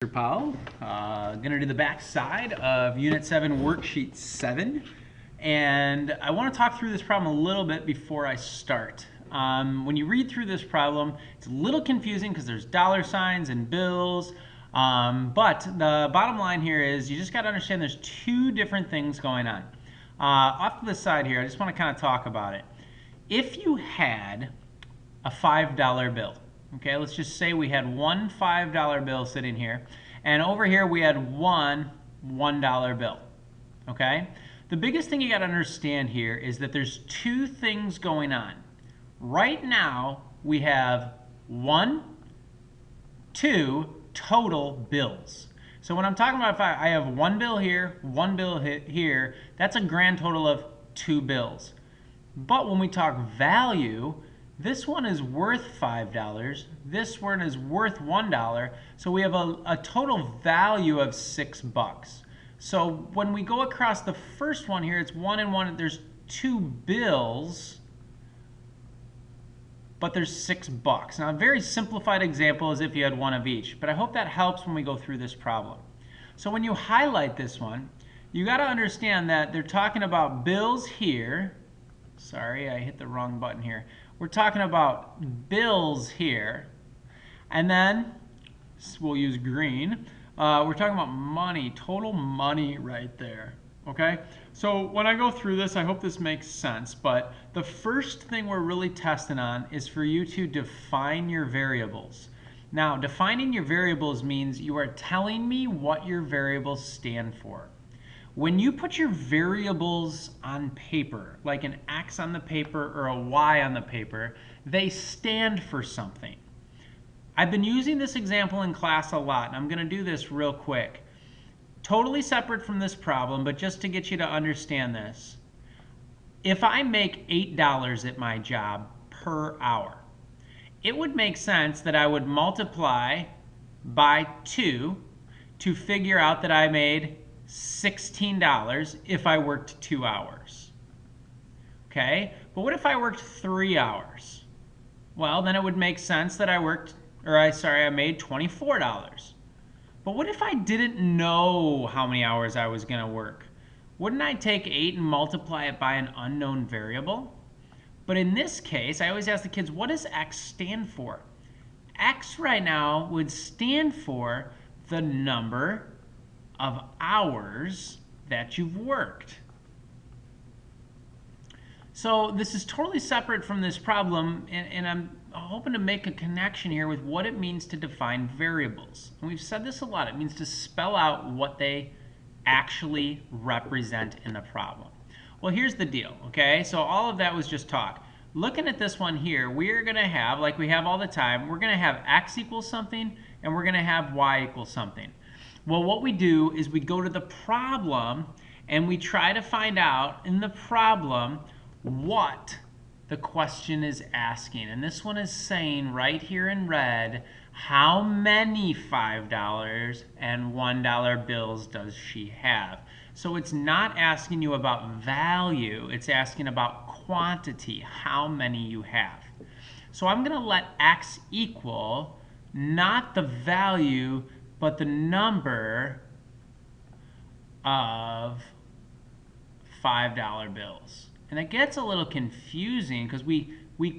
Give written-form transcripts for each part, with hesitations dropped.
Mr. Powell. Going to do the back side of Unit 7, Worksheet 7. And I want to talk through this problem a little bit before I start. When you read through this problem, it's a little confusing because there's dollar signs and bills. But the bottom line here is you just got to understand there's two different things going on. Off to the side here, I just want to kind of talk about it. If you had a $5 bill, okay, let's just say we had one $5 bill sitting here, and over here we had one $1 bill, okay? The biggest thing you got to understand here is that there's two things going on. Right now, we have two total bills. So when I'm talking about if I have one bill here, one bill here, that's a grand total of two bills. But when we talk value, this one is worth $5, this one is worth $1, so we have a total value of $6. So when we go across the first one here, it's 1 and 1, there's two bills, but there's $6. Now a very simplified example is if you had one of each, but I hope that helps when we go through this problem. So when you highlight this one, you got to understand that they're talking about bills here. Sorry, I hit the wrong button here. We're talking about bills here, and then we'll use green. We're talking about money, total money right there, okay? So when I go through this, I hope this makes sense, but the first thing we're really testing on is for you to define your variables. Now, defining your variables means you are telling me what your variables stand for. When you put your variables on paper, like an X on the paper or a Y on the paper, they stand for something. I've been using this example in class a lot, and I'm going to do this real quick. Totally separate from this problem, but just to get you to understand this. If I make $8 at my job per hour, it would make sense that I would multiply by 2 to figure out that I made $16 if I worked 2 hours. Okay, but what if I worked 3 hours? Well, then it would make sense that I made $24. But what if I didn't know how many hours I was going to work? Wouldn't I take 8 and multiply it by an unknown variable? But in this case, I always ask the kids, what does X stand for? X right now would stand for the number of hours that you've worked. So this is totally separate from this problem, and I'm hoping to make a connection here with what it means to define variables. And we've said this a lot. It means to spell out what they actually represent in the problem. Well, here's the deal, okay? So all of that was just talk. Looking at this one here, we're going to have, like we have all the time, we're going to have X equals something, and we're going to have Y equals something. Well, what we do is we go to the problem and we try to find out in the problem what the question is asking. And this one is saying right here in red, how many $5 and $1 bills does she have? So it's not asking you about value, it's asking about quantity, how many you have. So I'm going to let X equal not the value, but the number of $5 bills. And it gets a little confusing because we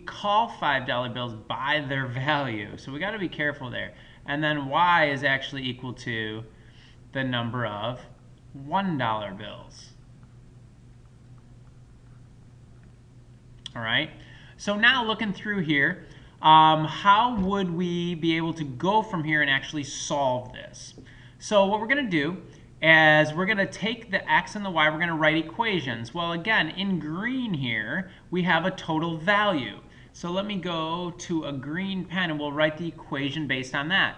call $5 bills by their value. So we got to be careful there. And then Y is actually equal to the number of $1 bills. All right. So now looking through here, how would we be able to go from here and actually solve this? So what we're going to do is we're going to take the X and the Y, we're going to write equations. Well, again, in green here, we have a total value. So let me go to a green pen and we'll write the equation based on that.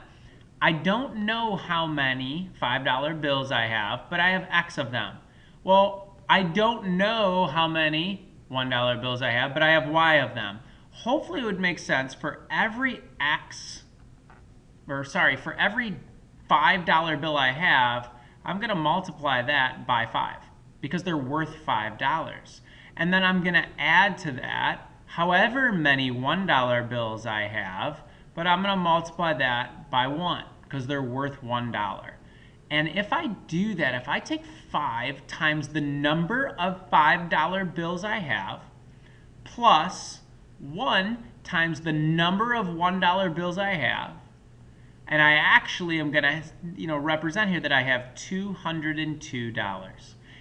I don't know how many $5 bills I have, but I have X of them. Well, I don't know how many $1 bills I have, but I have Y of them. Hopefully it would make sense for every for every $5 bill I have, I'm going to multiply that by 5 because they're worth $5. And then I'm going to add to that however many $1 bills I have, but I'm going to multiply that by 1 because they're worth $1. And if I do that, if I take 5 times the number of $5 bills I have, plus 1 times the number of $1 bills I have, and I actually am going to represent here that I have $202.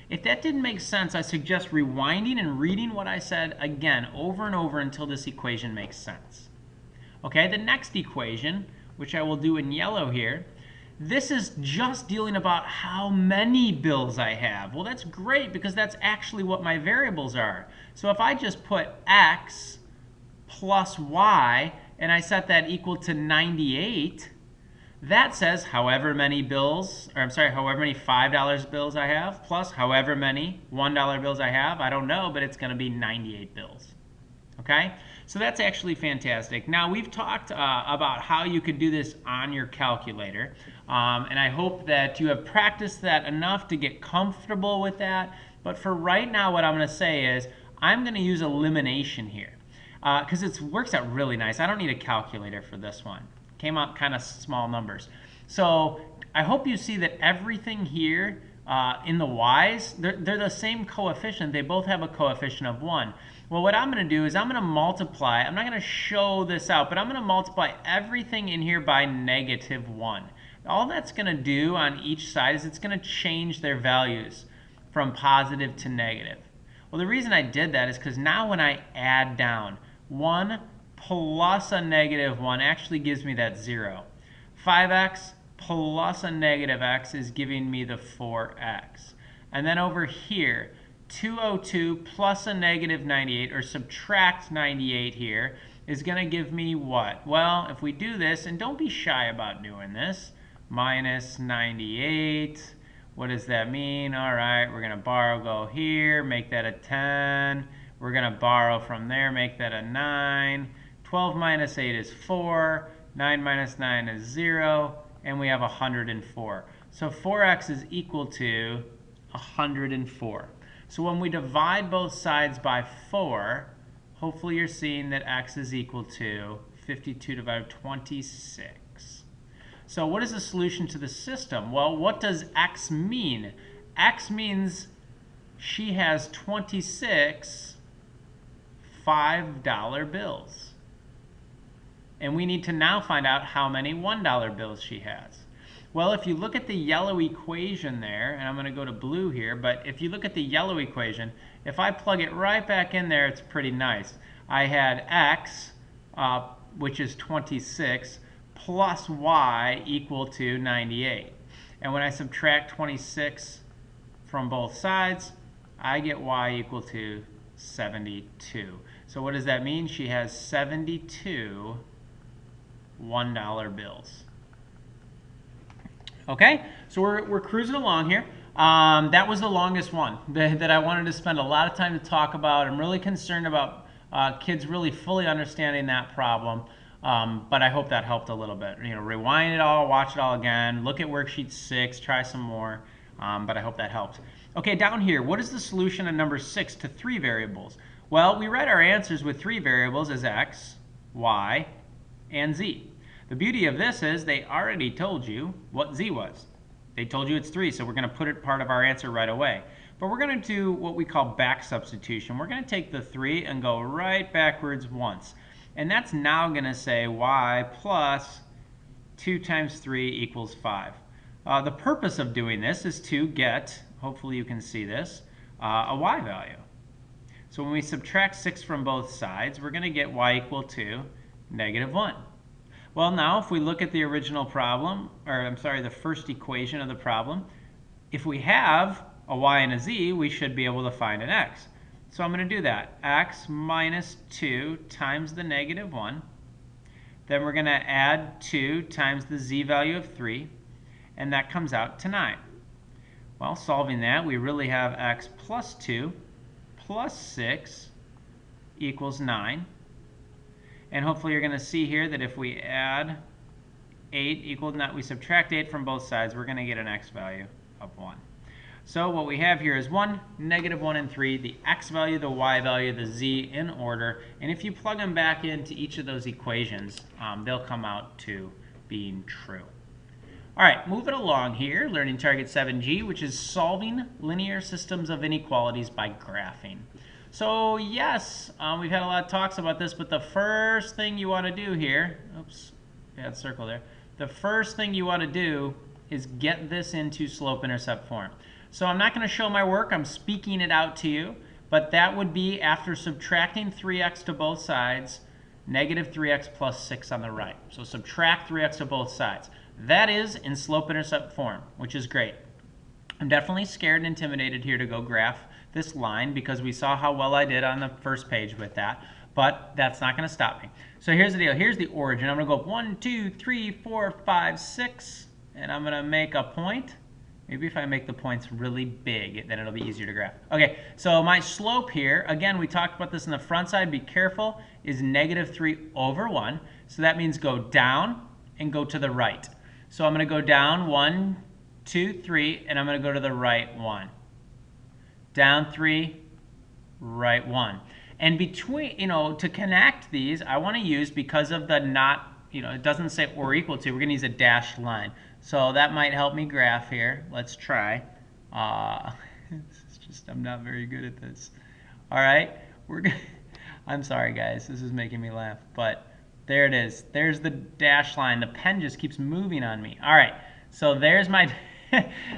If that didn't make sense, I suggest rewinding and reading what I said again over and over until this equation makes sense. Okay, the next equation, which I will do in yellow here, this is just dealing about how many bills I have. Well, that's great because that's actually what my variables are. So if I just put x plus y and I set that equal to 98, that says however many bills, or I'm sorry, however many $5 bills I have, plus however many $1 bills I have. I don't know, but it's going to be 98 bills. Okay? So that's actually fantastic. Now, we've talked about how you could do this on your calculator, and I hope that you have practiced that enough to get comfortable with that. But for right now, what I'm going to say is I'm going to use elimination here because it works out really nice. I don't need a calculator for this one. Came out kind of small numbers. So I hope you see that everything here in the y's, they're the same coefficient. They both have a coefficient of 1. Well, what I'm going to do is I'm going to multiply. I'm not going to show this out, but I'm going to multiply everything in here by -1. All that's going to do on each side is it's going to change their values from positive to negative. Well, the reason I did that is because now when I add down 1 plus a -1 actually gives me that 0. 5x plus a -x is giving me the 4x. And then over here, 202 plus a -98, or subtract 98 here, is going to give me what? Well, if we do this, and don't be shy about doing this, minus 98. What does that mean? All right, we're going to borrow, go here, make that a 10. We're going to borrow from there, make that a 9. 12 minus 8 is 4. 9 minus 9 is 0. And we have 104. So 4x is equal to 104. So when we divide both sides by 4, hopefully you're seeing that x is equal to 52 divided by 26. So what is the solution to the system? Well, what does x mean? X means she has 26 $5 bills. And we need to now find out how many $1 bills she has. Well, if you look at the yellow equation there, and I'm going to go to blue here, but if you look at the yellow equation, if I plug it right back in there, it's pretty nice. I had x, which is 26, plus y equal to 98. And when I subtract 26 from both sides, I get y equal to 72. So what does that mean? She has 72 $1 bills. Okay, so we're cruising along here. That was the longest one that I wanted to spend a lot of time to talk about. I'm really concerned about kids really fully understanding that problem, but I hope that helped a little bit. Rewind it all, watch it all again, look at worksheet 6, try some more, but I hope that helps. Okay, down here, what is the solution of number 6 to 3 variables? Well, we write our answers with 3 variables as x, y, and z. The beauty of this is they already told you what z was. They told you it's 3, so we're going to put it part of our answer right away. But we're going to do what we call back substitution. We're going to take the 3 and go right backwards once. And that's now going to say y plus 2 times 3 equals 5. The purpose of doing this is to get, hopefully you can see this, a y value. So when we subtract 6 from both sides, we're going to get y equal to -1. Well, now if we look at the original problem, or I'm sorry, the first equation of the problem, if we have a y and a z, we should be able to find an x. So I'm going to do that. X minus 2 times the -1. Then we're going to add 2 times the z value of 3, and that comes out to 9. Well, solving that, we really have x plus 2 plus 6 equals 9. And hopefully you're going to see here that if we add 8 equal to, we subtract 8 from both sides, we're going to get an x value of 1. So what we have here is 1, -1, and 3, the x value, the y value, the z in order. And if you plug them back into each of those equations, they'll come out to being true. All right, moving along here, learning target 7G, which is solving linear systems of inequalities by graphing. So yes, we've had a lot of talks about this, but the first thing you want to do here, oops, bad circle there. The first thing you want to do is get this into slope-intercept form. So I'm not going to show my work, I'm speaking it out to you, but that would be after subtracting 3x to both sides, negative 3x plus 6 on the right. So subtract 3x to both sides. That is in slope-intercept form, which is great. I'm definitely scared and intimidated here to go graph this line because we saw how well I did on the first page with that, but that's not going to stop me. So here's the deal. Here's the origin. I'm going to go 1, 2, 3, 4, 5, 6, and I'm going to make a point. Maybe if I make the points really big, then it'll be easier to graph. Okay, so my slope here, again, we talked about this on the front side, be careful, is negative 3 over 1. So that means go down and go to the right. So I'm going to go down 1, 2, 3, and I'm going to go to the right 1. Down 3, right 1. And between, to connect these, I want to use, because of the not, it doesn't say or equal to, we're going to use a dashed line. So that might help me graph here. Let's try. It's just, I'm not very good at this. All right, I'm sorry, guys. This is making me laugh, but there it is. There's the dashed line. The pen just keeps moving on me. All right, so there's my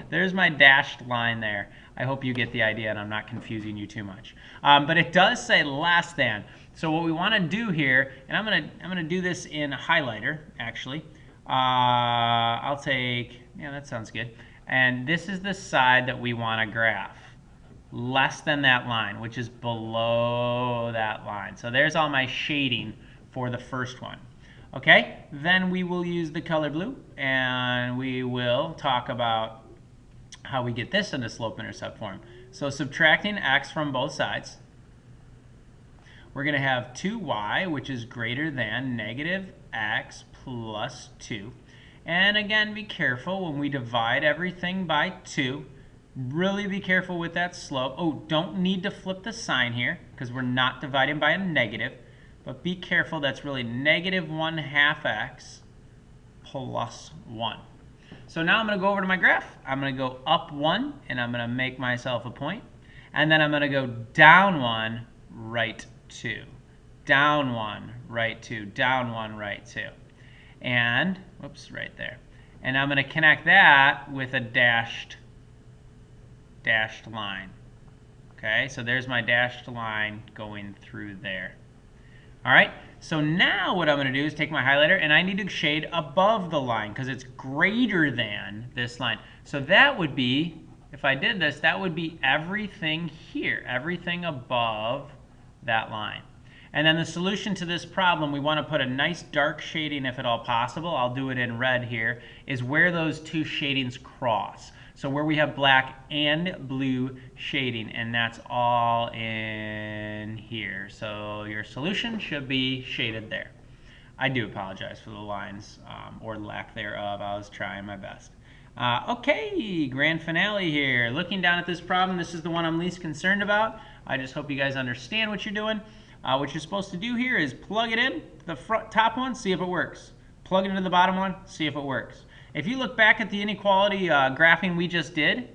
there's my dashed line there. I hope you get the idea and I'm not confusing you too much. But it does say less than. So what we want to do here, and I'm gonna do this in a highlighter actually. I'll take, yeah, that sounds good. And this is the side that we want to graph. Less than that line, which is below that line. So there's all my shading for the first one. Okay, then we will use the color blue and we will talk about how we get this into slope-intercept form. So subtracting x from both sides, we're going to have 2y, which is greater than negative x plus 2. And again, be careful when we divide everything by 2. Really be careful with that slope. Oh, don't need to flip the sign here because we're not dividing by a negative. But be careful, that's really negative 1/2 x plus 1. So now I'm going to go over to my graph. I'm going to go up 1, and I'm going to make myself a point. And then I'm going to go down 1, right 2. Down 1, right 2. Down 1, right 2. And, whoops, right there. And I'm going to connect that with a dashed line. Okay, so there's my dashed line going through there. All right, so now what I'm going to do is take my highlighter and I need to shade above the line because it's greater than this line. So that would be, if I did this, that would be everything here, everything above that line. And then the solution to this problem, we want to put a nice dark shading if at all possible. I'll do it in red here, is where those two shadings cross. So where we have black and blue shading, and that's all in here. So your solution should be shaded there. I do apologize for the lines or lack thereof. I was trying my best. Okay, grand finale here. Looking down at this problem, this is the one I'm least concerned about. I just hope you guys understand what you're doing. What you're supposed to do here is plug it in, the top one, see if it works. Plug it into the bottom one, see if it works. If you look back at the inequality graphing we just did,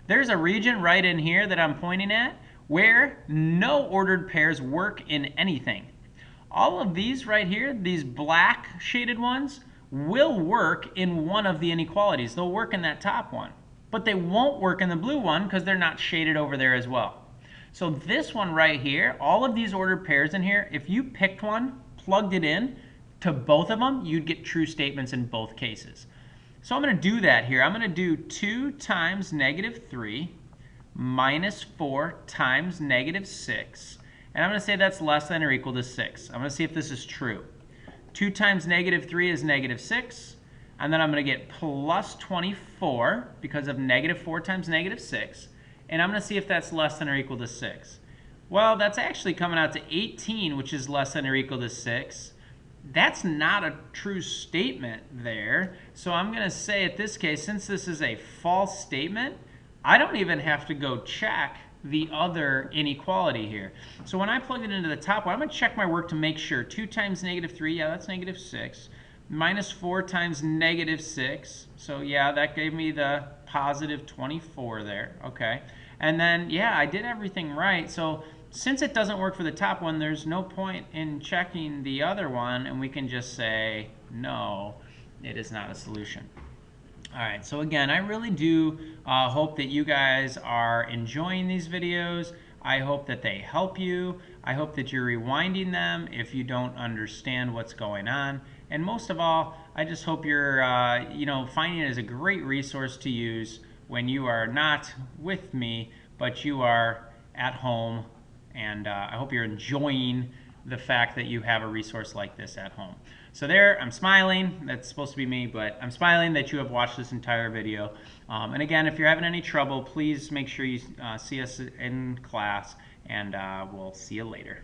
there's a region right in here that I'm pointing at where no ordered pairs work in anything. All of these right here, these black shaded ones, will work in one of the inequalities. They'll work in that top one, but they won't work in the blue one because they're not shaded over there as well. So this one right here, all of these ordered pairs in here, if you picked one, plugged it in to both of them, you'd get true statements in both cases. So I'm going to do that here. I'm going to do 2 times negative 3 minus 4 times negative 6. And I'm going to say that's less than or equal to 6. I'm going to see if this is true. 2 times negative 3 is negative 6. And then I'm going to get plus 24 because of negative 4 times negative 6. And I'm going to see if that's less than or equal to 6. Well, that's actually coming out to 18, which is less than or equal to 6. That's not a true statement there. So I'm going to say in this case, since this is a false statement, I don't even have to go check the other inequality here. So when I plug it into the top one, I'm going to check my work to make sure. 2 times negative 3, yeah, that's negative 6. minus 4 times negative 6. So yeah, that gave me the positive 24 there. Okay. And then, yeah, I did everything right. So since it doesn't work for the top one, there's no point in checking the other one, and we can just say, no, it is not a solution. All right, so again, I really do hope that you guys are enjoying these videos. I hope that they help you. I hope that you're rewinding them if you don't understand what's going on. And most of all, I just hope you're finding it as a great resource to use when you are not with me, but you are at home. And I hope you're enjoying the fact that you have a resource like this at home. So there, I'm smiling. That's supposed to be me, but I'm smiling that you have watched this entire video. And again, if you're having any trouble, please make sure you see us in class, and we'll see you later.